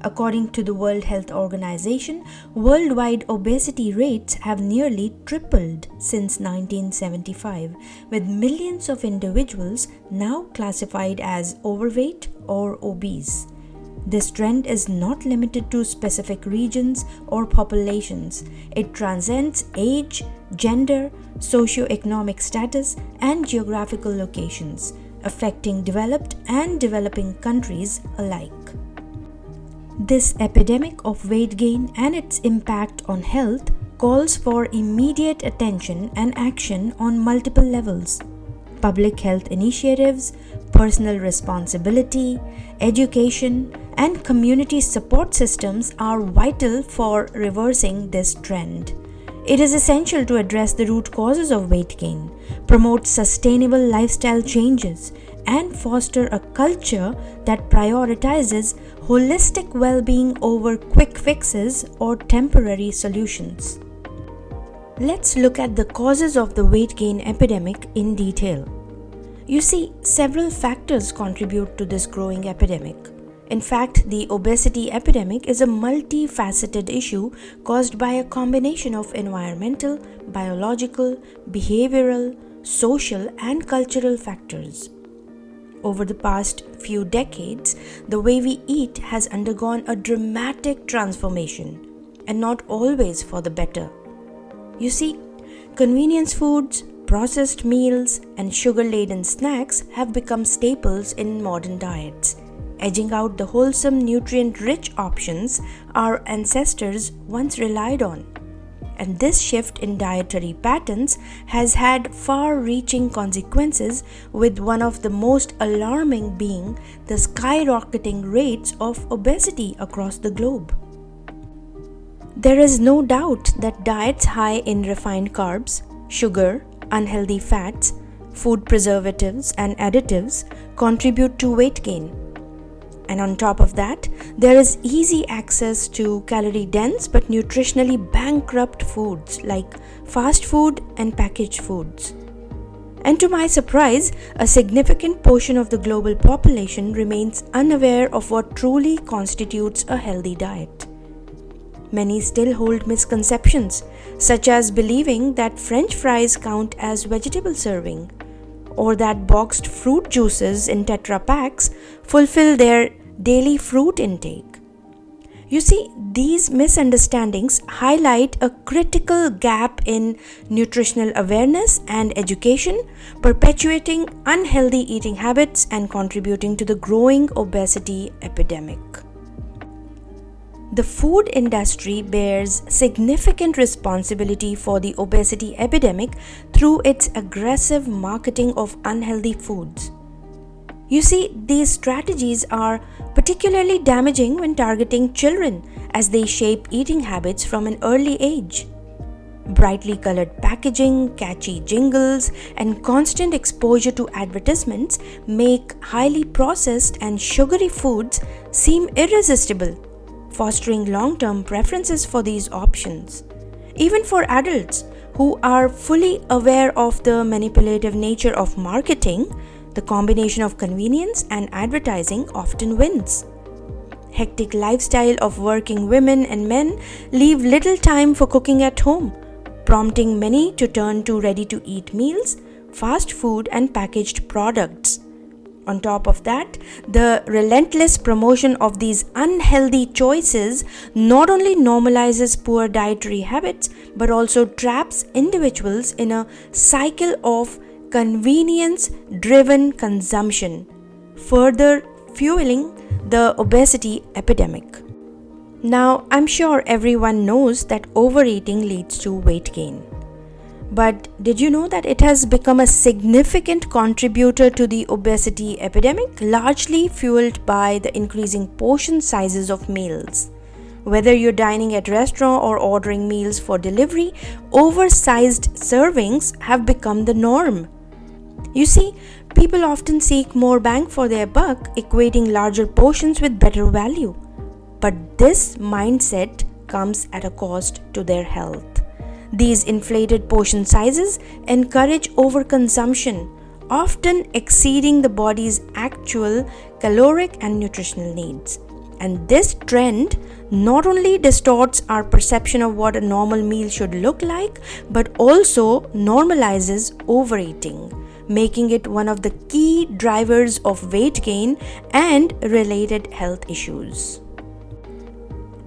According to the World Health Organization, worldwide obesity rates have nearly tripled since 1975, with millions of individuals now classified as overweight or obese. This trend is not limited to specific regions or populations. It transcends age, gender, socioeconomic status, and geographical locations, affecting developed and developing countries alike. This epidemic of weight gain and its impact on health calls for immediate attention and action on multiple levels. Public health initiatives, personal responsibility, education, and community support systems are vital for reversing this trend. It is essential to address the root causes of weight gain, promote sustainable lifestyle changes, and foster a culture that prioritizes holistic well-being over quick fixes or temporary solutions. Let's look at the causes of the weight gain epidemic in detail. You see, several factors contribute to this growing epidemic. In fact, the obesity epidemic is a multifaceted issue caused by a combination of environmental, biological, behavioral, social, and cultural factors. Over the past few decades, the way we eat has undergone a dramatic transformation, and not always for the better. You see, convenience foods, processed meals, and sugar-laden snacks have become staples in modern diets, edging out the wholesome, nutrient-rich options our ancestors once relied on. And this shift in dietary patterns has had far-reaching consequences, with one of the most alarming being the skyrocketing rates of obesity across the globe. There is no doubt that diets high in refined carbs, sugar, unhealthy fats, food preservatives, and additives contribute to weight gain. And on top of that, there is easy access to calorie-dense but nutritionally bankrupt foods like fast food and packaged foods. And to my surprise, a significant portion of the global population remains unaware of what truly constitutes a healthy diet. Many still hold misconceptions, such as believing that French fries count as vegetable serving, or that boxed fruit juices in Tetra packs fulfill their daily fruit intake. You see, these misunderstandings highlight a critical gap in nutritional awareness and education, perpetuating unhealthy eating habits and contributing to the growing obesity epidemic. The food industry bears significant responsibility for the obesity epidemic through its aggressive marketing of unhealthy foods. You see, these strategies are particularly damaging when targeting children, as they shape eating habits from an early age. Brightly colored packaging, catchy jingles, and constant exposure to advertisements make highly processed and sugary foods seem irresistible, fostering long-term preferences for these options. Even for adults who are fully aware of the manipulative nature of marketing, the combination of convenience and advertising often wins. Hectic lifestyle of working women and men leave little time for cooking at home, prompting many to turn to ready-to-eat meals, fast food, and packaged products. On top of that, the relentless promotion of these unhealthy choices not only normalizes poor dietary habits but also traps individuals in a cycle of convenience-driven consumption, further fueling the obesity epidemic. Now, I'm sure everyone knows that overeating leads to weight gain. But did you know that it has become a significant contributor to the obesity epidemic, largely fueled by the increasing portion sizes of meals? Whether you're dining at restaurant or ordering meals for delivery, oversized servings have become the norm. You see, people often seek more bang for their buck, equating larger portions with better value. But this mindset comes at a cost to their health. These inflated portion sizes encourage overconsumption, often exceeding the body's actual caloric and nutritional needs. And this trend not only distorts our perception of what a normal meal should look like, but also normalizes overeating, making it one of the key drivers of weight gain and related health issues.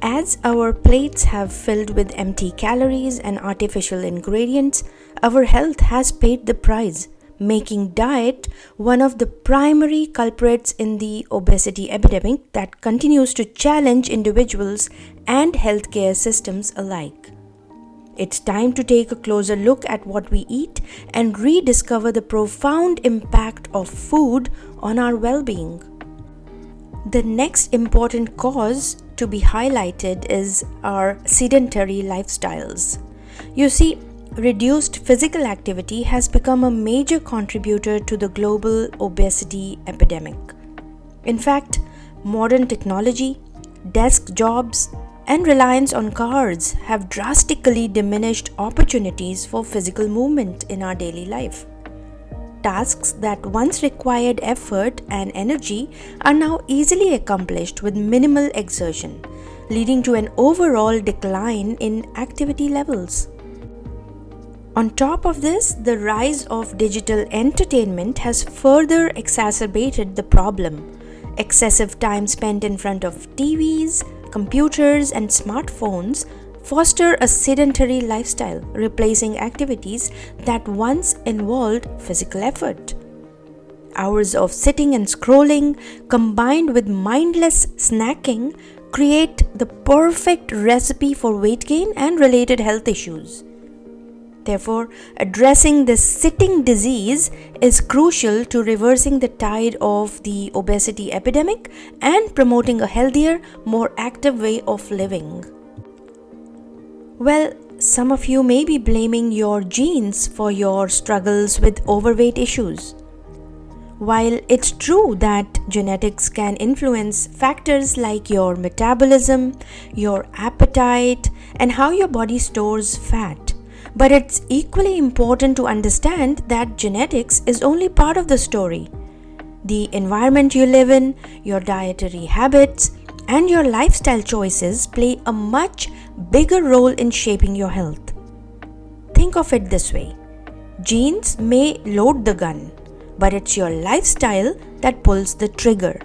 As our plates have filled with empty calories and artificial ingredients, our health has paid the price, making diet one of the primary culprits in the obesity epidemic that continues to challenge individuals and healthcare systems alike. It's time to take a closer look at what we eat and rediscover the profound impact of food on our well-being. The next important cause to be highlighted is our sedentary lifestyles. You see, reduced physical activity has become a major contributor to the global obesity epidemic. In fact, modern technology, desk jobs, and reliance on cars have drastically diminished opportunities for physical movement in our daily life. Tasks that once required effort and energy are now easily accomplished with minimal exertion, leading to an overall decline in activity levels. On top of this, the rise of digital entertainment has further exacerbated the problem. Excessive time spent in front of TVs, computers, and smartphones foster a sedentary lifestyle, replacing activities that once involved physical effort. Hours of sitting and scrolling, combined with mindless snacking, create the perfect recipe for weight gain and related health issues. Therefore, addressing this sitting disease is crucial to reversing the tide of the obesity epidemic and promoting a healthier, more active way of living. Well, some of you may be blaming your genes for your struggles with overweight issues. While it's true that genetics can influence factors like your metabolism, your appetite, and how your body stores fat, but it's equally important to understand that genetics is only part of the story. The environment you live in, your dietary habits, and your lifestyle choices play a much bigger role in shaping your health. Think of it this way: genes may load the gun, but it's your lifestyle that pulls the trigger.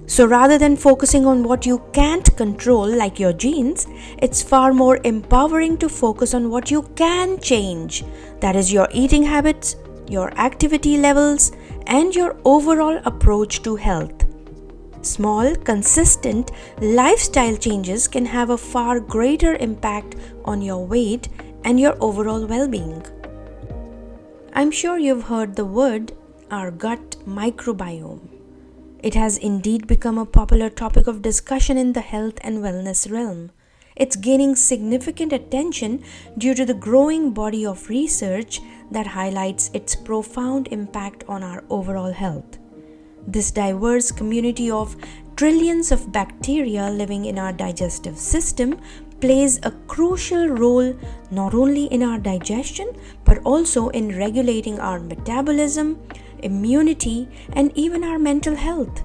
So rather than focusing on what you can't control, like your genes, it's far more empowering to focus on what you can change. That is your eating habits, your activity levels, and your overall approach to health. Small, consistent lifestyle changes can have a far greater impact on your weight and your overall well-being. I'm sure you've heard the word our gut microbiome. It has indeed become a popular topic of discussion in the health and wellness realm. It's gaining significant attention due to the growing body of research that highlights its profound impact on our overall health. This diverse community of trillions of bacteria living in our digestive system plays a crucial role not only in our digestion but also in regulating our metabolism, immunity, and even our mental health.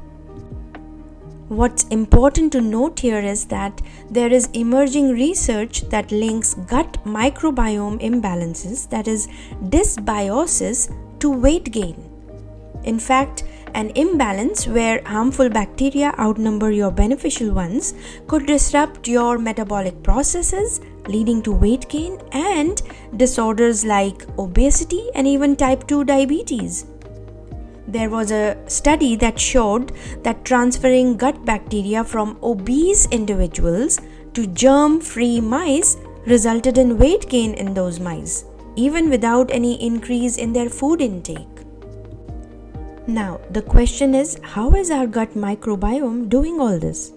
What's important to note here is that there is emerging research that links gut microbiome imbalances, that is dysbiosis, to weight gain. In fact, an imbalance where harmful bacteria outnumber your beneficial ones could disrupt your metabolic processes, leading to weight gain and disorders like obesity and even type 2 diabetes. There was a study that showed that transferring gut bacteria from obese individuals to germ-free mice resulted in weight gain in those mice, even without any increase in their food intake. Now, the question is, how is our gut microbiome doing all this?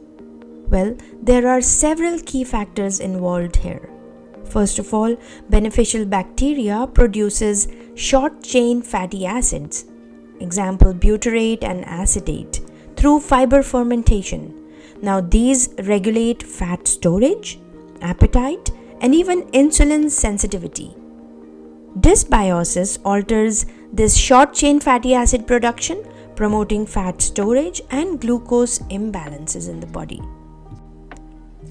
Well, there are several key factors involved here. First of all, beneficial bacteria produces short-chain fatty acids, example butyrate and acetate, through fiber fermentation. Now, these regulate fat storage, appetite, and even insulin sensitivity. Dysbiosis alters this short-chain fatty acid production, promoting fat storage and glucose imbalances in the body.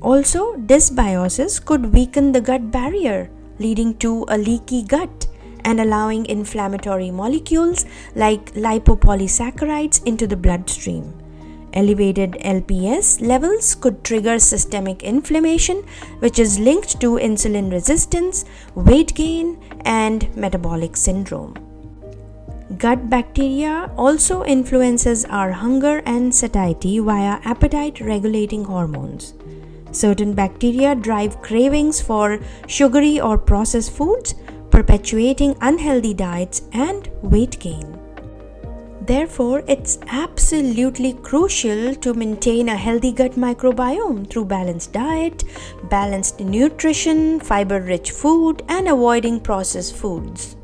Also, dysbiosis could weaken the gut barrier, leading to a leaky gut and allowing inflammatory molecules like lipopolysaccharides into the bloodstream. Elevated LPS levels could trigger systemic inflammation, which is linked to insulin resistance, weight gain, and metabolic syndrome. Gut bacteria also influences our hunger and satiety via appetite-regulating hormones. Certain bacteria drive cravings for sugary or processed foods, perpetuating unhealthy diets and weight gain. Therefore, it's absolutely crucial to maintain a healthy gut microbiome through balanced diet, balanced nutrition, fiber-rich food, and avoiding processed foods.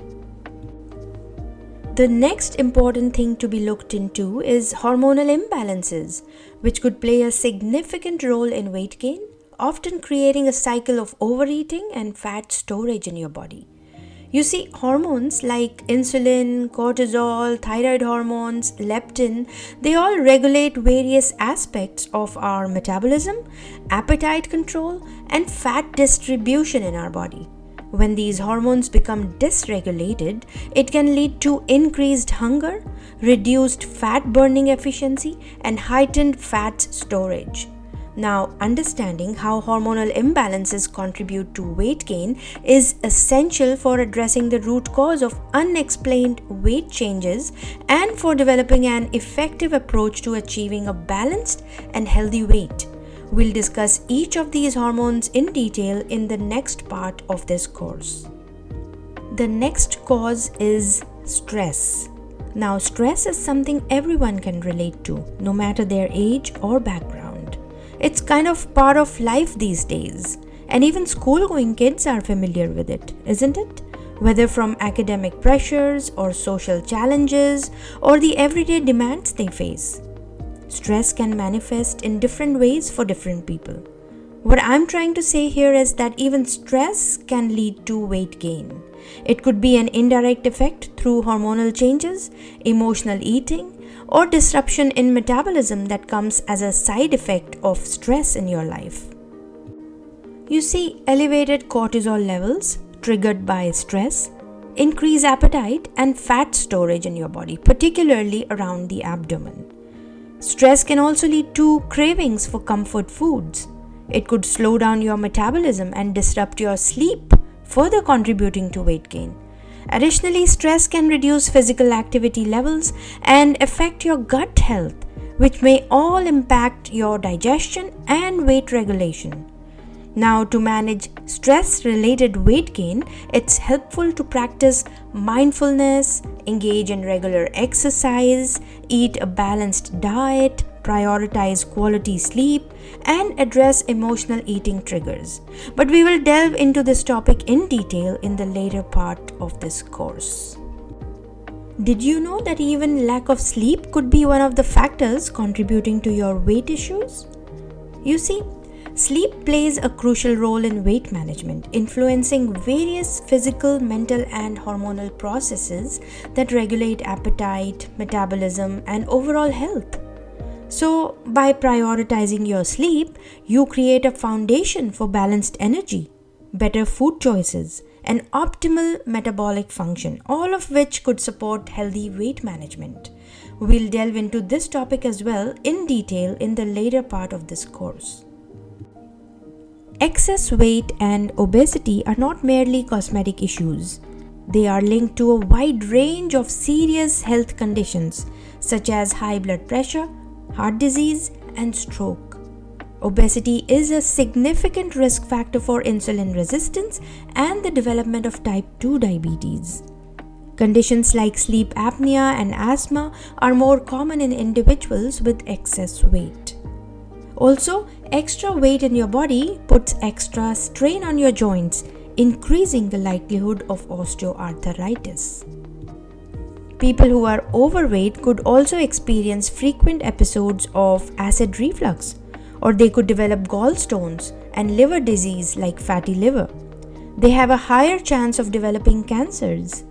The next important thing to be looked into is hormonal imbalances, which could play a significant role in weight gain, often creating a cycle of overeating and fat storage in your body. You see, hormones like insulin, cortisol, thyroid hormones, leptin, they all regulate various aspects of our metabolism, appetite control, and fat distribution in our body. When these hormones become dysregulated, it can lead to increased hunger, reduced fat burning efficiency, and heightened fat storage. Now, understanding how hormonal imbalances contribute to weight gain is essential for addressing the root cause of unexplained weight changes and for developing an effective approach to achieving a balanced and healthy weight. We'll discuss each of these hormones in detail in the next part of this course. The next cause is stress. Now, stress is something everyone can relate to, no matter their age or background. It's kind of part of life these days, and even school-going kids are familiar with it, isn't it? Whether from academic pressures or social challenges or the everyday demands they face. Stress can manifest in different ways for different people. What I'm trying to say here is that even stress can lead to weight gain. It could be an indirect effect through hormonal changes, emotional eating, or disruption in metabolism that comes as a side effect of stress in your life. You see, elevated cortisol levels triggered by stress increase appetite and fat storage in your body, particularly around the abdomen. Stress can also lead to cravings for comfort foods. It could slow down your metabolism and disrupt your sleep, further contributing to weight gain. Additionally, stress can reduce physical activity levels and affect your gut health, which may all impact your digestion and weight regulation. Now, to manage stress-related weight gain, it's helpful to practice mindfulness, engage in regular exercise, eat a balanced diet, prioritize quality sleep, and address emotional eating triggers. But we will delve into this topic in detail in the later part of this course. Did you know that even lack of sleep could be one of the factors contributing to your weight issues? You see, sleep plays a crucial role in weight management, influencing various physical, mental, and hormonal processes that regulate appetite, metabolism, and overall health. So, by prioritizing your sleep, you create a foundation for balanced energy, better food choices, and optimal metabolic function, all of which could support healthy weight management. We'll delve into this topic as well in detail in the later part of this course. Excess weight and obesity are not merely cosmetic issues. They are linked to a wide range of serious health conditions such as high blood pressure, heart disease, and stroke. Obesity is a significant risk factor for insulin resistance and the development of type 2 diabetes. Conditions like sleep apnea and asthma are more common in individuals with excess weight. Also, extra weight in your body puts extra strain on your joints, increasing the likelihood of osteoarthritis. People who are overweight could also experience frequent episodes of acid reflux, or they could develop gallstones and liver disease like fatty liver. They have a higher chance of developing cancers.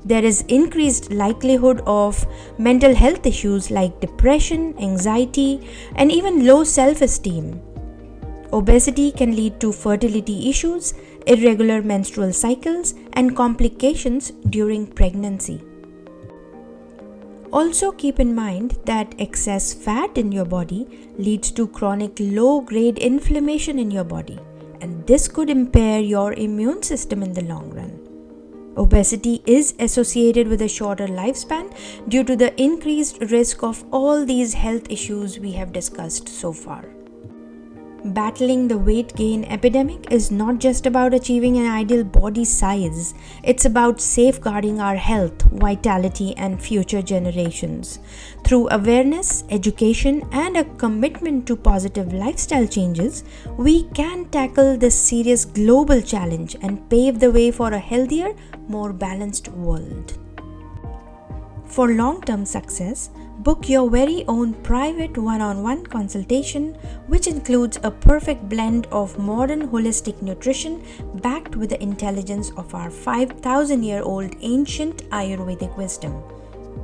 There is increased likelihood of mental health issues like depression, anxiety, and even low self-esteem. Obesity can lead to fertility issues, irregular menstrual cycles, and complications during pregnancy. Also keep in mind that excess fat in your body leads to chronic low-grade inflammation in your body, and this could impair your immune system in the long run. Obesity is associated with a shorter lifespan due to the increased risk of all these health issues we have discussed so far. Battling the weight gain epidemic is not just about achieving an ideal body size, it's about safeguarding our health, vitality, and future generations. Through awareness, education, and a commitment to positive lifestyle changes, we can tackle this serious global challenge and pave the way for a healthier, more balanced world. For long-term success, book your very own private one-on-one consultation, which includes a perfect blend of modern holistic nutrition backed with the intelligence of our 5,000-year-old ancient Ayurvedic wisdom.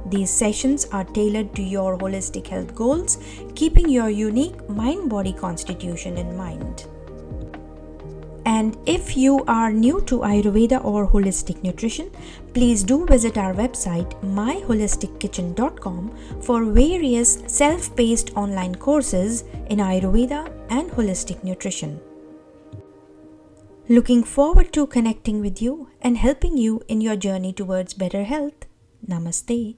These sessions are tailored to your holistic health goals, keeping your unique mind-body constitution in mind. And if you are new to Ayurveda or holistic nutrition, please do visit our website myholistickitchen.com for various self-paced online courses in Ayurveda and holistic nutrition. Looking forward to connecting with you and helping you in your journey towards better health. Namaste.